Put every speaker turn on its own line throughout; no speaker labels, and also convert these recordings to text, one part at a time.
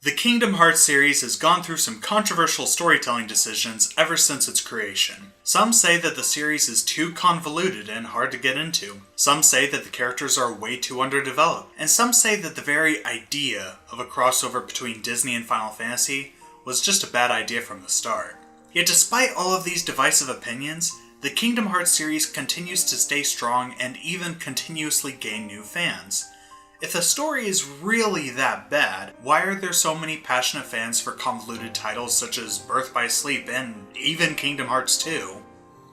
The Kingdom Hearts series has gone through some controversial storytelling decisions ever since its creation. Some say that the series is too convoluted and hard to get into. Some say that the characters are way too underdeveloped. And some say that the very idea of a crossover between Disney and Final Fantasy was just a bad idea from the start. Yet despite all of these divisive opinions, the Kingdom Hearts series continues to stay strong and even continuously gain new fans. If the story is really that bad, why are there so many passionate fans for convoluted titles such as Birth by Sleep and even Kingdom Hearts 2?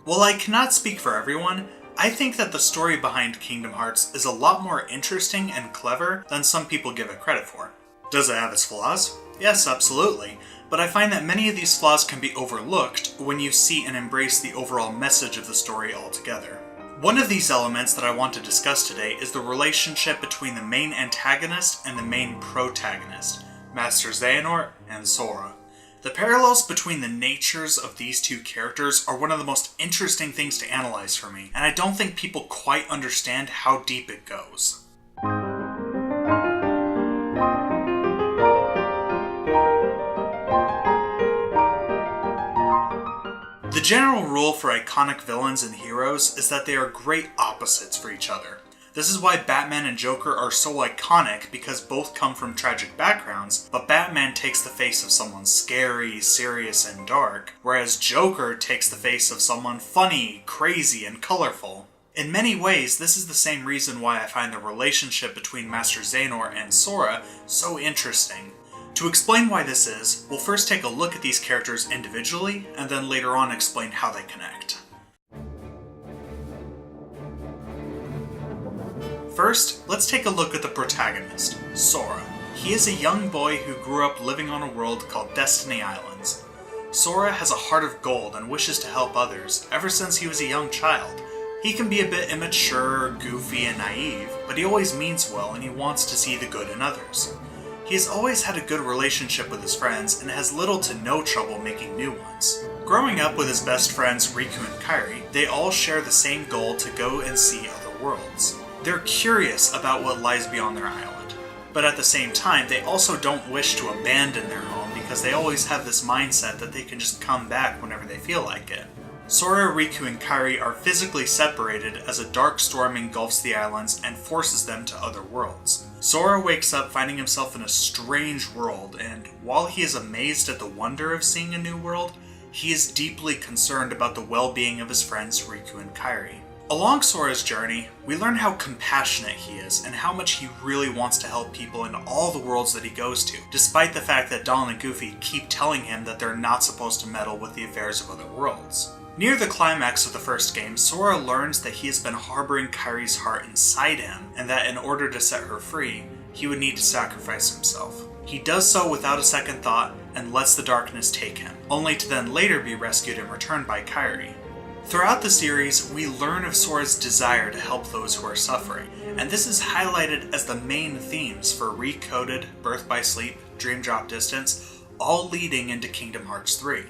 While I cannot speak for everyone, I think that the story behind Kingdom Hearts is a lot more interesting and clever than some people give it credit for. Does it have its flaws? Yes, absolutely, but I find that many of these flaws can be overlooked when you see and embrace the overall message of the story altogether. One of these elements that I want to discuss today is the relationship between the main antagonist and the main protagonist, Master Xehanort and Sora. The parallels between the natures of these two characters are one of the most interesting things to analyze for me, and I don't think people quite understand how deep it goes. The general rule for iconic villains and heroes is that they are great opposites for each other. This is why Batman and Joker are so iconic, because both come from tragic backgrounds, but Batman takes the face of someone scary, serious, and dark, whereas Joker takes the face of someone funny, crazy, and colorful. In many ways, this is the same reason why I find the relationship between Master Xehanort and Sora so interesting. To explain why this is, we'll first take a look at these characters individually, and then later on explain how they connect. First, let's take a look at the protagonist, Sora. He is a young boy who grew up living on a world called Destiny Islands. Sora has a heart of gold and wishes to help others ever since he was a young child. He can be a bit immature, goofy, and naive, but he always means well and he wants to see the good in others. He has always had a good relationship with his friends and has little to no trouble making new ones. Growing up with his best friends Riku and Kairi, they all share the same goal to go and see other worlds. They're curious about what lies beyond their island, but at the same time they also don't wish to abandon their home because they always have this mindset that they can just come back whenever they feel like it. Sora, Riku, and Kairi are physically separated as a dark storm engulfs the islands and forces them to other worlds. Sora wakes up finding himself in a strange world, and while he is amazed at the wonder of seeing a new world, he is deeply concerned about the well-being of his friends Riku and Kairi. Along Sora's journey, we learn how compassionate he is and how much he really wants to help people in all the worlds that he goes to, despite the fact that Donald and Goofy keep telling him that they're not supposed to meddle with the affairs of other worlds. Near the climax of the first game, Sora learns that he has been harboring Kairi's heart inside him, and that in order to set her free, he would need to sacrifice himself. He does so without a second thought, and lets the darkness take him, only to then later be rescued and returned by Kairi. Throughout the series, we learn of Sora's desire to help those who are suffering, and this is highlighted as the main themes for Recoded, Birth by Sleep, Dream Drop Distance, all leading into Kingdom Hearts 3.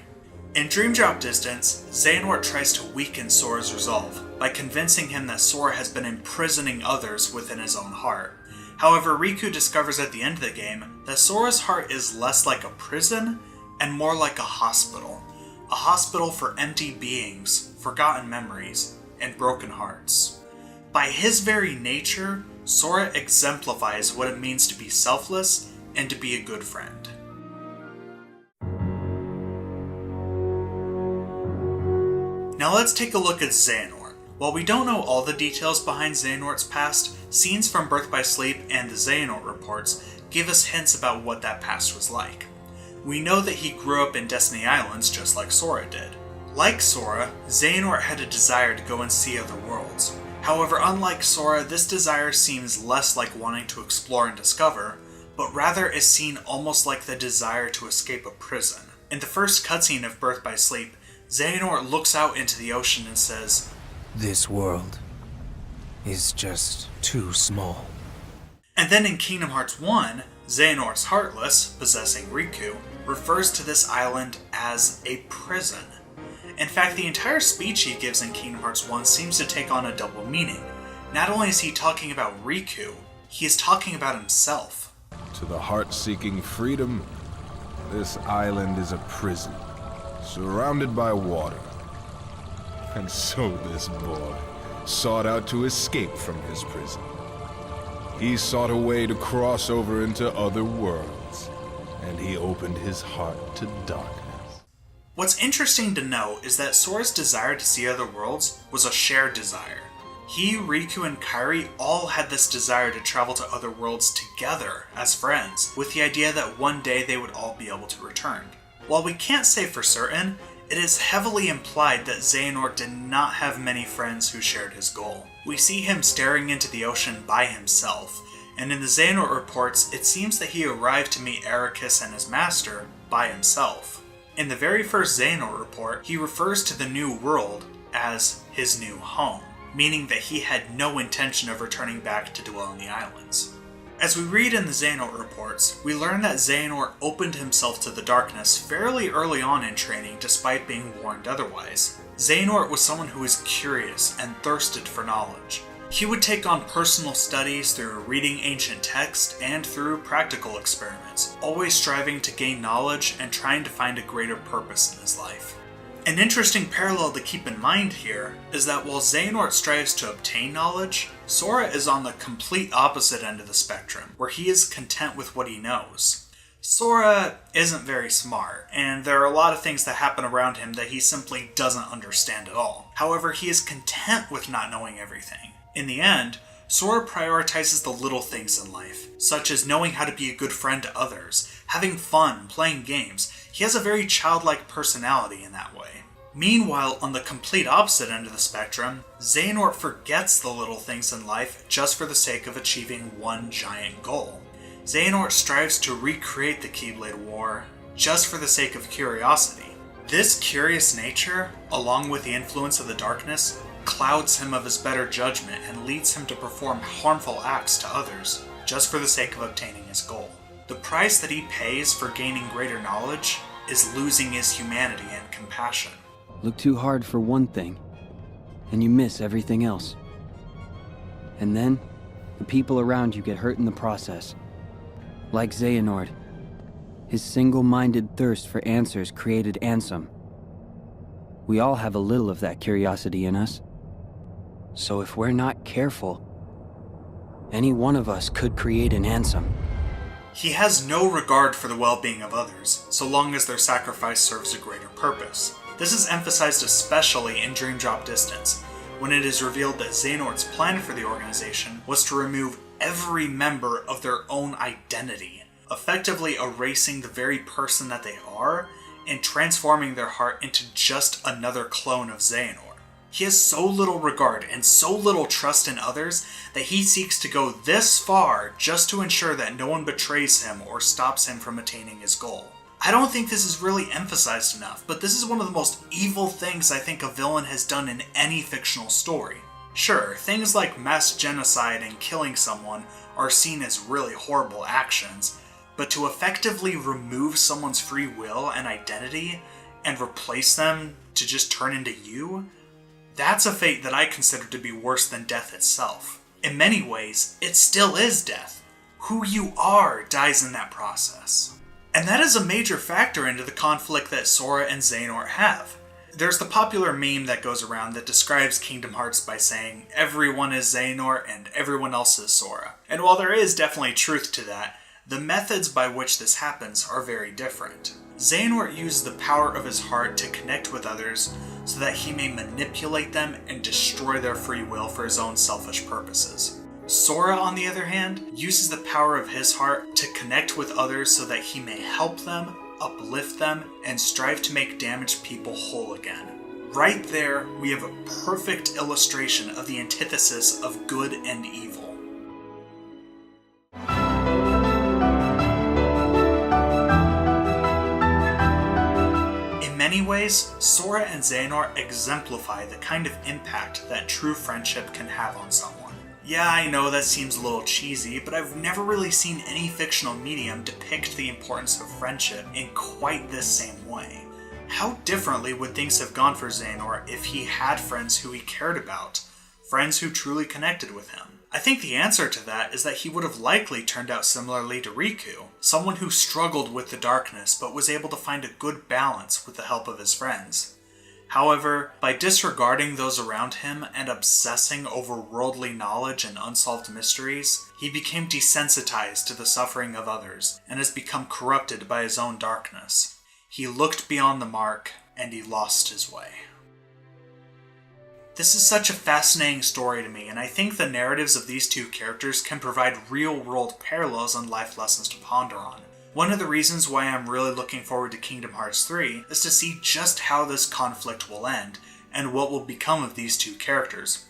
In Dream Drop Distance, Xehanort tries to weaken Sora's resolve by convincing him that Sora has been imprisoning others within his own heart. However, Riku discovers at the end of the game that Sora's heart is less like a prison and more like a hospital. A hospital for empty beings, forgotten memories, and broken hearts. By his very nature, Sora exemplifies what it means to be selfless and to be a good friend. Now let's take a look at Xehanort. While we don't know all the details behind Xehanort's past, scenes from Birth by Sleep and the Xehanort reports give us hints about what that past was like. We know that he grew up in Destiny Islands just like Sora did. Like Sora, Xehanort had a desire to go and see other worlds. However, unlike Sora, this desire seems less like wanting to explore and discover, but rather is seen almost like the desire to escape a prison. In the first cutscene of Birth by Sleep, Xehanort looks out into the ocean and says,
"This world is just too small."
And then in Kingdom Hearts 1, Xehanort's Heartless, possessing Riku, refers to this island as a prison. In fact, the entire speech he gives in Kingdom Hearts 1 seems to take on a double meaning. Not only is he talking about Riku, he is talking about himself.
To the heart seeking freedom, this island is a prison, surrounded by water. And so this boy sought out to escape from his prison. He sought a way to cross over into other worlds, and he opened his heart to darkness.
What's interesting to note is that Sora's desire to see other worlds was a shared desire. He, Riku, and Kairi all had this desire to travel to other worlds together as friends, with the idea that one day they would all be able to return. While we can't say for certain, it is heavily implied that Xehanort did not have many friends who shared his goal. We see him staring into the ocean by himself, and in the Xehanort reports, it seems that he arrived to meet Ericus and his master by himself. In the very first Xehanort report, he refers to the new world as his new home, meaning that he had no intention of returning back to dwell in the islands. As we read in the Xehanort reports, we learn that Xehanort opened himself to the darkness fairly early on in training despite being warned otherwise. Xehanort was someone who was curious and thirsted for knowledge. He would take on personal studies through reading ancient texts and through practical experiments, always striving to gain knowledge and trying to find a greater purpose in his life. An interesting parallel to keep in mind here is that while Xehanort strives to obtain knowledge, Sora is on the complete opposite end of the spectrum, where he is content with what he knows. Sora isn't very smart, and there are a lot of things that happen around him that he simply doesn't understand at all. However, he is content with not knowing everything. In the end, Sora prioritizes the little things in life, such as knowing how to be a good friend to others, having fun, playing games. He has a very childlike personality in that way. Meanwhile, on the complete opposite end of the spectrum, Xehanort forgets the little things in life just for the sake of achieving one giant goal. Xehanort strives to recreate the Keyblade War just for the sake of curiosity. This curious nature, along with the influence of the darkness, clouds him of his better judgment and leads him to perform harmful acts to others just for the sake of obtaining his goal. The price that he pays for gaining greater knowledge is losing his humanity and compassion.
Look too hard for one thing, and you miss everything else. And then, the people around you get hurt in the process. Like Xehanort, his single-minded thirst for answers created Ansem. We all have a little of that curiosity in us. So if we're not careful, any one of us could create an Ansem.
He has no regard for the well-being of others, so long as their sacrifice serves a greater purpose. This is emphasized especially in Dream Drop Distance, when it is revealed that Xehanort's plan for the organization was to remove every member of their own identity, effectively erasing the very person that they are and transforming their heart into just another clone of Xehanort. He has so little regard and so little trust in others that he seeks to go this far just to ensure that no one betrays him or stops him from attaining his goal. I don't think this is really emphasized enough, but this is one of the most evil things I think a villain has done in any fictional story. Sure, things like mass genocide and killing someone are seen as really horrible actions, but to effectively remove someone's free will and identity and replace them to just turn into you, that's a fate that I consider to be worse than death itself. In many ways, it still is death. Who you are dies in that process. And that is a major factor into the conflict that Sora and Xehanort have. There's the popular meme that goes around that describes Kingdom Hearts by saying, everyone is Xehanort and everyone else is Sora. And while there is definitely truth to that, the methods by which this happens are very different. Xehanort uses the power of his heart to connect with others so that he may manipulate them and destroy their free will for his own selfish purposes. Sora, on the other hand, uses the power of his heart to connect with others so that he may help them, uplift them, and strive to make damaged people whole again. Right there, we have a perfect illustration of the antithesis of good and evil. In many ways, Sora and Xehanort exemplify the kind of impact that true friendship can have on someone. Yeah, I know that seems a little cheesy, but I've never really seen any fictional medium depict the importance of friendship in quite this same way. How differently would things have gone for Xehanort if he had friends who he cared about? friends who truly connected with him. I think the answer to that is that he would have likely turned out similarly to Riku, someone who struggled with the darkness but was able to find a good balance with the help of his friends. However, by disregarding those around him and obsessing over worldly knowledge and unsolved mysteries, he became desensitized to the suffering of others and has become corrupted by his own darkness. He looked beyond the mark, and he lost his way. This is such a fascinating story to me, and I think the narratives of these two characters can provide real-world parallels and life lessons to ponder on. One of the reasons why I'm really looking forward to Kingdom Hearts 3 is to see just how this conflict will end, and what will become of these two characters.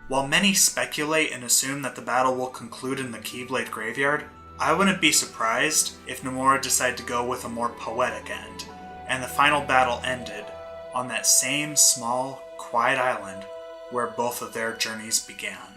While many speculate and assume that the battle will conclude in the Keyblade Graveyard, I wouldn't be surprised if Nomura decided to go with a more poetic end, and the final battle ended on that same small, quiet island where both of their journeys began.